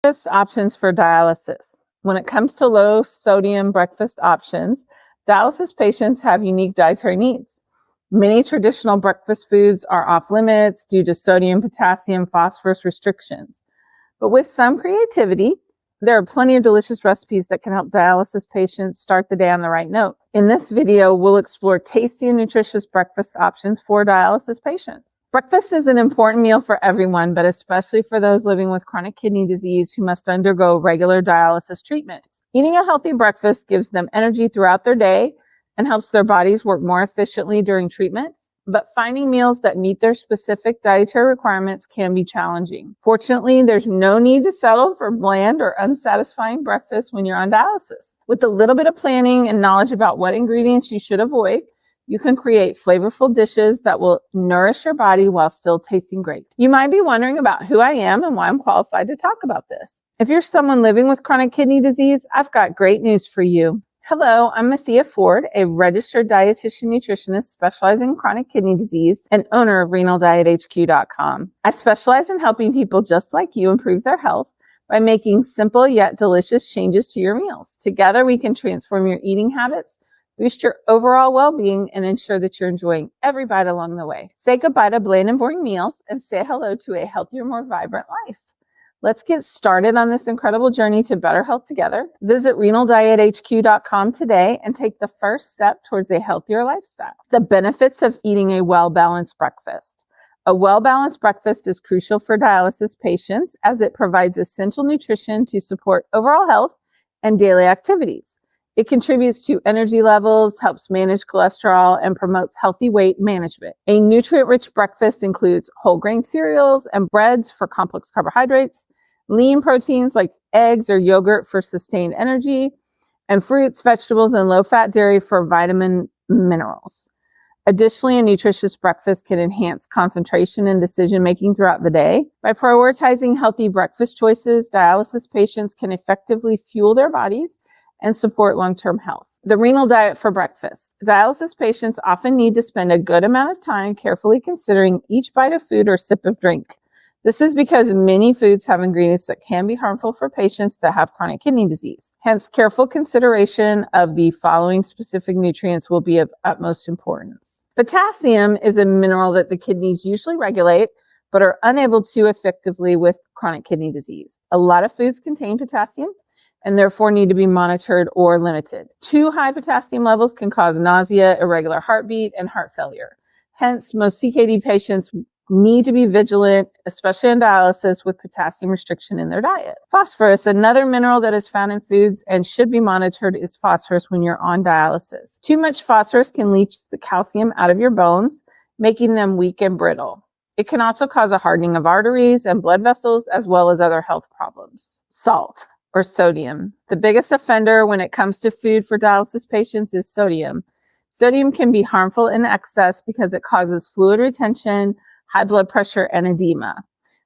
Options for dialysis. When it comes to low sodium breakfast options, dialysis patients have unique dietary needs. Many traditional breakfast foods are off limits due to sodium, potassium, phosphorus restrictions. But with some creativity, there are plenty of delicious recipes that can help dialysis patients start the day on the right note. In this video, we'll explore tasty and nutritious breakfast options for dialysis patients. Breakfast is an important meal for everyone, but especially for those living with chronic kidney disease who must undergo regular dialysis treatments. Eating a healthy breakfast gives them energy throughout their day and helps their bodies work more efficiently during treatment. But finding meals that meet their specific dietary requirements can be challenging. Fortunately, there's no need to settle for bland or unsatisfying breakfast when you're on dialysis. With a little bit of planning and knowledge about what ingredients you should avoid, you can create flavorful dishes that will nourish your body while still tasting great. You might be wondering about who I am and why I'm qualified to talk about this. If you're someone living with chronic kidney disease, I've got great news for you. Hello, I'm Mathia Ford, a registered dietitian nutritionist specializing in chronic kidney disease and owner of RenalDietHQ.com. I specialize in helping people just like you improve their health by making simple yet delicious changes to your meals. Together, we can transform your eating habits, boost your overall well-being, and ensure that you're enjoying every bite along the way. Say goodbye to bland and boring meals and say hello to a healthier, more vibrant life. Let's get started on this incredible journey to better health together. Visit RenalDietHQ.com today and take the first step towards a healthier lifestyle. The benefits of eating a well-balanced breakfast. A well-balanced breakfast is crucial for dialysis patients as it provides essential nutrition to support overall health and daily activities. It contributes to energy levels, helps manage cholesterol, and promotes healthy weight management. A nutrient-rich breakfast includes whole grain cereals and breads for complex carbohydrates, lean proteins like eggs or yogurt for sustained energy, and fruits, vegetables, and low-fat dairy for vitamin minerals. Additionally, a nutritious breakfast can enhance concentration and decision-making throughout the day. By prioritizing healthy breakfast choices, dialysis patients can effectively fuel their bodies and support long-term health. The renal diet for breakfast. Dialysis patients often need to spend a good amount of time carefully considering each bite of food or sip of drink. This is because many foods have ingredients that can be harmful for patients that have chronic kidney disease. Hence, careful consideration of the following specific nutrients will be of utmost importance. Potassium is a mineral that the kidneys usually regulate, but are unable to effectively with chronic kidney disease. A lot of foods contain potassium and therefore need to be monitored or limited. Too high potassium levels can cause nausea, irregular heartbeat, and heart failure. Hence, most CKD patients need to be vigilant, especially on dialysis, with potassium restriction in their diet. Phosphorus, another mineral that is found in foods and should be monitored, is phosphorus when you're on dialysis. Too much phosphorus can leach the calcium out of your bones, making them weak and brittle. It can also cause a hardening of arteries and blood vessels, as well as other health problems. Salt, or sodium. The biggest offender when it comes to food for dialysis patients is sodium. Sodium can be harmful in excess because it causes fluid retention, high blood pressure, and edema.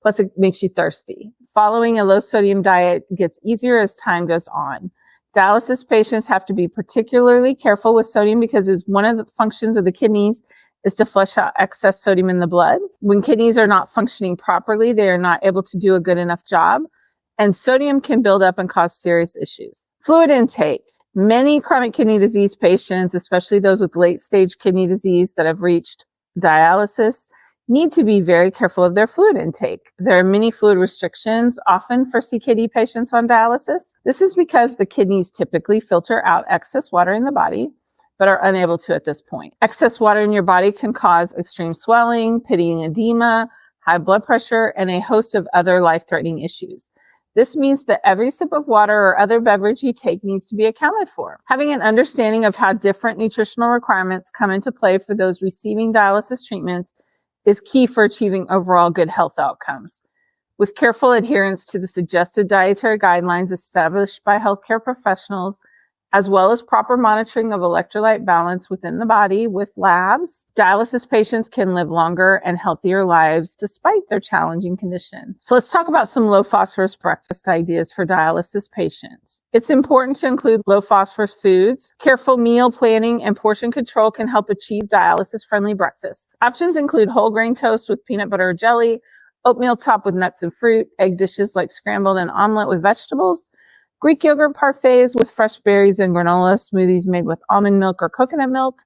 Plus, it makes you thirsty. Following a low sodium diet gets easier as time goes on. Dialysis patients have to be particularly careful with sodium because it's one of the functions of the kidneys is to flush out excess sodium in the blood. When kidneys are not functioning properly, they are not able to do a good enough job, and sodium can build up and cause serious issues. Fluid intake. Many chronic kidney disease patients, especially those with late-stage kidney disease that have reached dialysis, need to be very careful of their fluid intake. There are many fluid restrictions, often for CKD patients on dialysis. This is because the kidneys typically filter out excess water in the body, but are unable to at this point. Excess water in your body can cause extreme swelling, pitting edema, high blood pressure, and a host of other life-threatening issues. This means that every sip of water or other beverage you take needs to be accounted for. Having an understanding of how different nutritional requirements come into play for those receiving dialysis treatments is key for achieving overall good health outcomes. With careful adherence to the suggested dietary guidelines established by healthcare professionals, as well as proper monitoring of electrolyte balance within the body with labs, dialysis patients can live longer and healthier lives despite their challenging condition. So let's talk about some low phosphorus breakfast ideas for dialysis patients. It's important to include low phosphorus foods. Careful meal planning and portion control can help achieve dialysis-friendly breakfasts. Options include whole grain toast with peanut butter or jelly, oatmeal topped with nuts and fruit, egg dishes like scrambled and omelet with vegetables, Greek yogurt parfaits with fresh berries and granola, smoothies made with almond milk or coconut milk,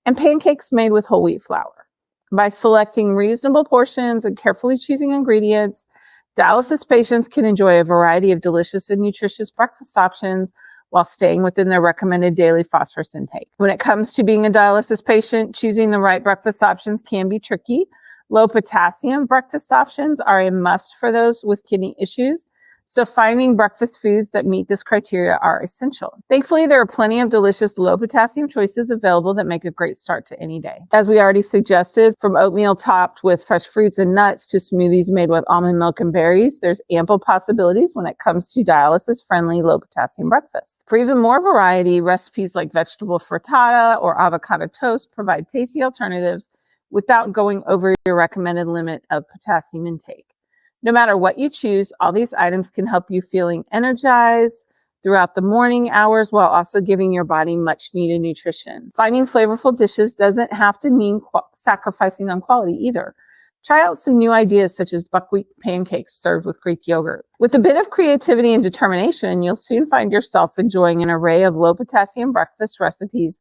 and pancakes made with whole wheat flour. By selecting reasonable portions and carefully choosing ingredients, dialysis patients can enjoy a variety of delicious and nutritious breakfast options while staying within their recommended daily phosphorus intake. When it comes to being a dialysis patient, choosing the right breakfast options can be tricky. Low-potassium breakfast options are a must for those with kidney issues, so finding breakfast foods that meet this criteria are essential. Thankfully, there are plenty of delicious low-potassium choices available that make a great start to any day. As we already suggested, from oatmeal topped with fresh fruits and nuts to smoothies made with almond milk and berries, there's ample possibilities when it comes to dialysis-friendly low-potassium breakfast. For even more variety, recipes like vegetable frittata or avocado toast provide tasty alternatives without going over your recommended limit of potassium intake. No matter what you choose, all these items can help you feeling energized throughout the morning hours while also giving your body much needed nutrition. Finding flavorful dishes doesn't have to mean sacrificing on quality either. Try out some new ideas such as buckwheat pancakes served with Greek yogurt. With a bit of creativity and determination, you'll soon find yourself enjoying an array of low potassium breakfast recipes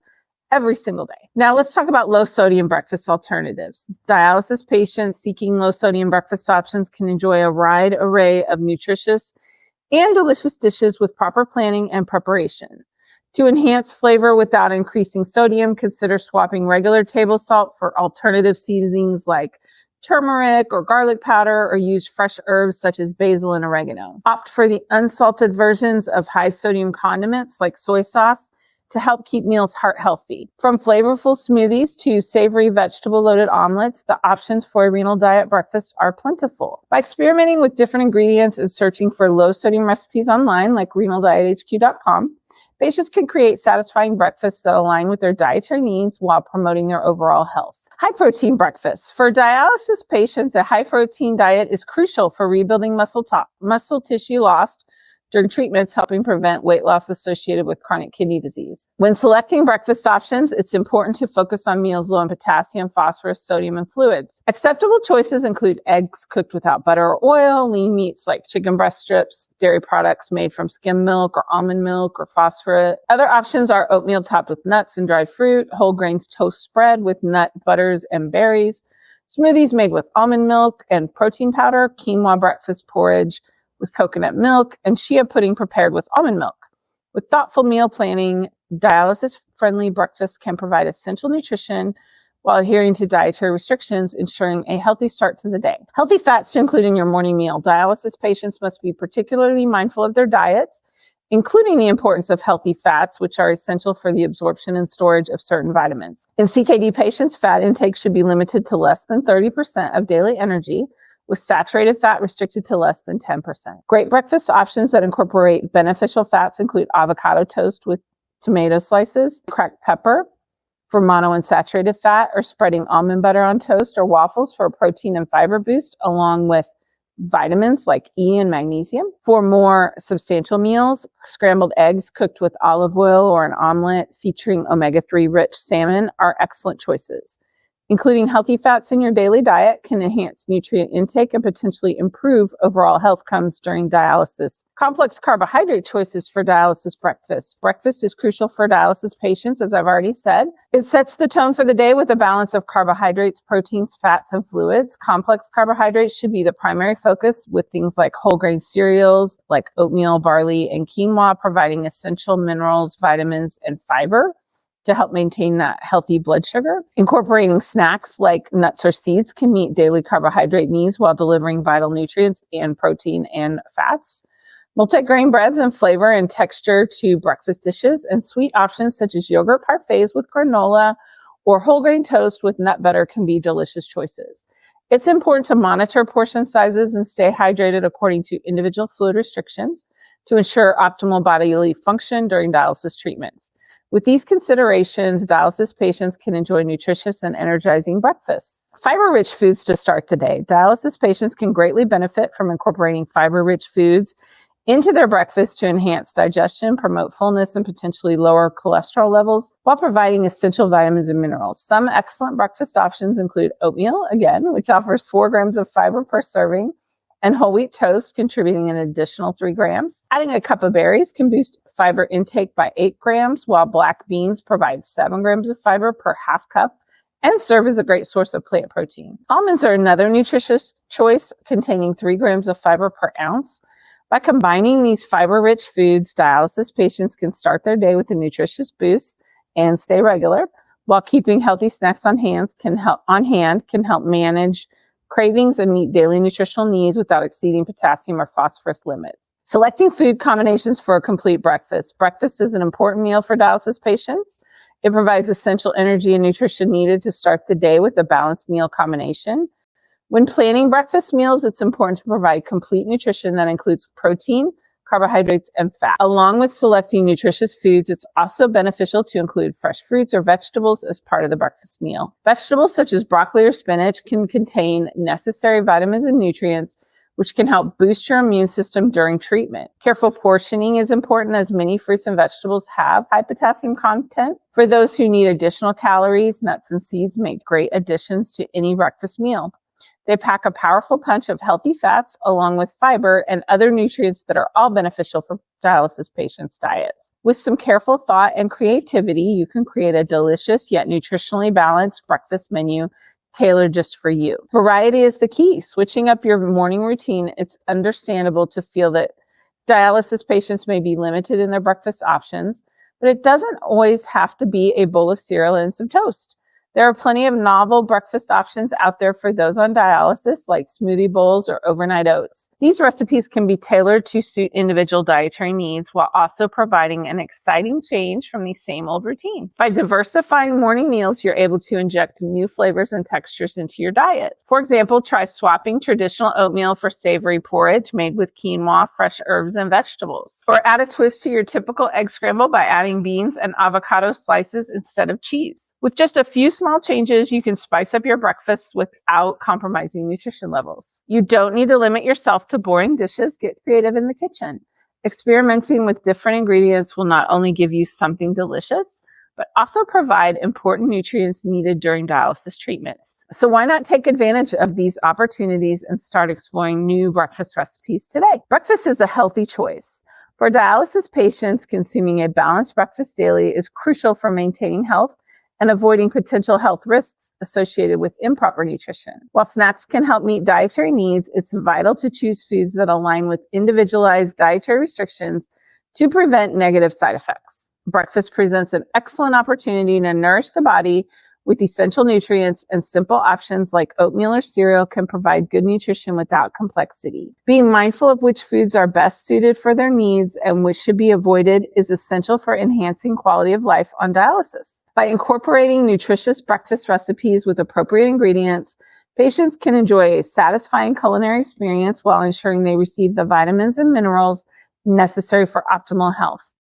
every single day. Now let's talk about low sodium breakfast alternatives. Dialysis patients seeking low sodium breakfast options can enjoy a wide array of nutritious and delicious dishes with proper planning and preparation. To enhance flavor without increasing sodium, consider swapping regular table salt for alternative seasonings like turmeric or garlic powder, or use fresh herbs such as basil and oregano. Opt for the unsalted versions of high sodium condiments like soy sauce to help keep meals heart healthy. From flavorful smoothies to savory vegetable-loaded omelets, the options for a renal diet breakfast are plentiful. By experimenting with different ingredients and searching for low-sodium recipes online like renaldiethq.com, patients can create satisfying breakfasts that align with their dietary needs while promoting their overall health. High-protein breakfast. For dialysis patients, a high-protein diet is crucial for rebuilding muscle tissue lost during treatments, helping prevent weight loss associated with chronic kidney disease. When selecting breakfast options, it's important to focus on meals low in potassium, phosphorus, sodium, and fluids. Acceptable choices include eggs cooked without butter or oil, lean meats like chicken breast strips, dairy products made from skim milk or almond milk or phosphorus. Other options are oatmeal topped with nuts and dried fruit, whole grains toast spread with nut butters and berries, smoothies made with almond milk and protein powder, quinoa breakfast porridge with coconut milk, and chia pudding prepared with almond milk. With thoughtful meal planning, dialysis-friendly breakfasts can provide essential nutrition while adhering to dietary restrictions, ensuring a healthy start to the day. Healthy fats to include in your morning meal. Dialysis patients must be particularly mindful of their diets, including the importance of healthy fats, which are essential for the absorption and storage of certain vitamins. In CKD patients, fat intake should be limited to less than 30% of daily energy, with saturated fat restricted to less than 10%. Great breakfast options that incorporate beneficial fats include avocado toast with tomato slices, cracked pepper for monounsaturated fat, or spreading almond butter on toast or waffles for a protein and fiber boost, along with vitamins like E and magnesium. For more substantial meals, scrambled eggs cooked with olive oil or an omelet featuring omega-3 rich salmon are excellent choices. Including healthy fats in your daily diet can enhance nutrient intake and potentially improve overall health outcomes during dialysis. Complex carbohydrate choices for dialysis breakfast. Breakfast is crucial for dialysis patients, as I've already said. It sets the tone for the day with a balance of carbohydrates, proteins, fats, and fluids. Complex carbohydrates should be the primary focus, with things like whole grain cereals like oatmeal, barley, and quinoa providing essential minerals, vitamins, and fiber to help maintain that healthy blood sugar. Incorporating snacks like nuts or seeds can meet daily carbohydrate needs while delivering vital nutrients and protein and fats. Multigrain breads and flavor and texture to breakfast dishes, and sweet options such as yogurt parfaits with granola or whole grain toast with nut butter can be delicious choices. It's important to monitor portion sizes and stay hydrated according to individual fluid restrictions to ensure optimal bodily function during dialysis treatments. With these considerations, dialysis patients can enjoy nutritious and energizing breakfasts. Fiber-rich foods to start the day. Dialysis patients can greatly benefit from incorporating fiber-rich foods into their breakfast to enhance digestion, promote fullness, and potentially lower cholesterol levels while providing essential vitamins and minerals. Some excellent breakfast options include oatmeal, again, which offers 4 grams of fiber per serving, and whole wheat toast, contributing an additional 3 grams. Adding a cup of berries can boost fiber intake by 8 grams, while black beans provide 7 grams of fiber per half cup and serve as a great source of plant protein. Almonds are another nutritious choice, containing 3 grams of fiber per ounce. By combining these fiber-rich foods, dialysis patients can start their day with a nutritious boost and stay regular, while keeping healthy snacks on hand can help manage cravings and meet daily nutritional needs without exceeding potassium or phosphorus limits. Selecting food combinations for a complete breakfast. Breakfast is an important meal for dialysis patients. It provides essential energy and nutrition needed to start the day with a balanced meal combination. When planning breakfast meals, it's important to provide complete nutrition that includes protein, carbohydrates, and fat. Along with selecting nutritious foods, it's also beneficial to include fresh fruits or vegetables as part of the breakfast meal. Vegetables such as broccoli or spinach can contain necessary vitamins and nutrients, which can help boost your immune system during treatment. Careful portioning is important, as many fruits and vegetables have high potassium content. For those who need additional calories, nuts and seeds make great additions to any breakfast meal. They pack a powerful punch of healthy fats along with fiber and other nutrients that are all beneficial for dialysis patients' diets. With some careful thought and creativity, you can create a delicious yet nutritionally balanced breakfast menu tailored just for you. Variety is the key. Switching up your morning routine, it's understandable to feel that dialysis patients may be limited in their breakfast options, but it doesn't always have to be a bowl of cereal and some toast. There are plenty of novel breakfast options out there for those on dialysis, like smoothie bowls or overnight oats. These recipes can be tailored to suit individual dietary needs while also providing an exciting change from the same old routine. By diversifying morning meals, you're able to inject new flavors and textures into your diet. For example, try swapping traditional oatmeal for savory porridge made with quinoa, fresh herbs, and vegetables. Or add a twist to your typical egg scramble by adding beans and avocado slices instead of cheese. With just a few small changes, you can spice up your breakfasts without compromising nutrition levels. You don't need to limit yourself to boring dishes. Get creative in the kitchen. Experimenting with different ingredients will not only give you something delicious, but also provide important nutrients needed during dialysis treatments. So why not take advantage of these opportunities and start exploring new breakfast recipes today? Breakfast is a healthy choice. For dialysis patients, consuming a balanced breakfast daily is crucial for maintaining health and avoiding potential health risks associated with improper nutrition. While snacks can help meet dietary needs, it's vital to choose foods that align with individualized dietary restrictions to prevent negative side effects. Breakfast presents an excellent opportunity to nourish the body with essential nutrients, and simple options like oatmeal or cereal can provide good nutrition without complexity. Being mindful of which foods are best suited for their needs and which should be avoided is essential for enhancing quality of life on dialysis. By incorporating nutritious breakfast recipes with appropriate ingredients, patients can enjoy a satisfying culinary experience while ensuring they receive the vitamins and minerals necessary for optimal health.